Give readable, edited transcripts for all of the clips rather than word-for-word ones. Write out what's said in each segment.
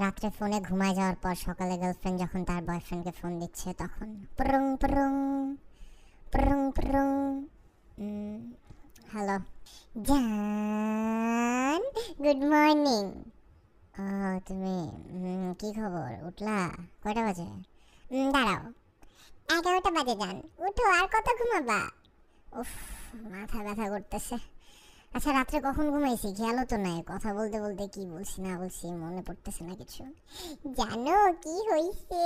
রাত্রে ফোনে ঘুমায় যাওয়ার পর সকালে গার্লফ্রেন্ড যখন তার বয়ফ্রেন্ডকে ফোন দিচ্ছে তখন prong prong prong prong. Hello জান, গুড মর্নিং। ও তুমি কি খবর, উঠলা? কয়টা বাজে? দাঁড়াও, 11টা বাজে জান, উঠো, আর কত ঘুমাবা? উফ, মাথা ব্যথা করতেছে। আচ্ছা রাত্রে কখন ঘুমাইছি খেয়ালও তো নাই, কথা বলতে বলতে কি বলছি না বলছি মনে পড়তেছে না কিছু। জানো কি হইছে?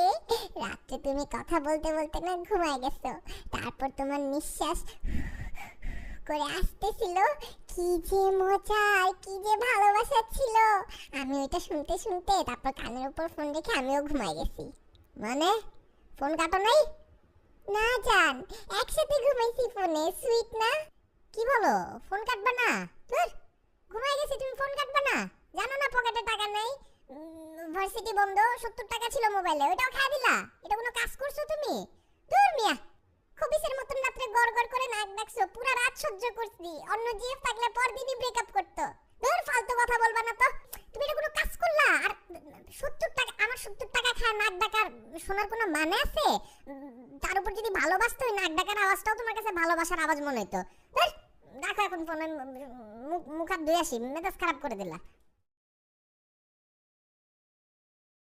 রাত্রে তুমি কথা বলতে বলতে না ঘুমায় গেছো, তারপর তোমার নিঃশ্বাস করে আসতেছিল, কি যে মজা আর কি যে ভালোবাসা ছিল। আমি ওইটা শুনতে শুনতে তারপর কানের উপর ফোন রেখে আমিও ঘুমায় গেছি। মানে ফোন কাটো নাই? না জান, একসাথে ঘুমাইছি ফোনে, সুইট না? কি বলো, ফোন কাটবা না? ধুর, ঘুমাই গেছি, তুমি ফোন কাটবা না? জানো না পকেটে টাকা নেই, ভার্সিটি বন্ধ, 70 টাকা ছিল মোবাইলে, ওইটাও খাই দিলা। এটা কোনো কাজ করছো তুমি? দূর মিয়া, খবিসের মতন রাত্রে গড় গড় করে নাক ডাকছো, পুরা রাত সহ্য করছি। অন্য জিএফ থাকলে পরদিনই ব্রেকআপ করতো। দূর, ফালতু কথা বলবা না তো। তুমি এটা কোনো কাজ করলা? আর 70 টাকা, আমার 70 টাকা খায় নাক ডাকার শোনার কোনো মানে আছে? তার উপর যদি ভালোবাসতো, ওই নাক ডাকার আওয়াজটাও তোমার কাছে ভালোবাসার আওয়াজ মনে হতো। দেখো এখন ফোনে মুখ হাত ধুয়ে আসি, মেজাজ খারাপ করে দিলা।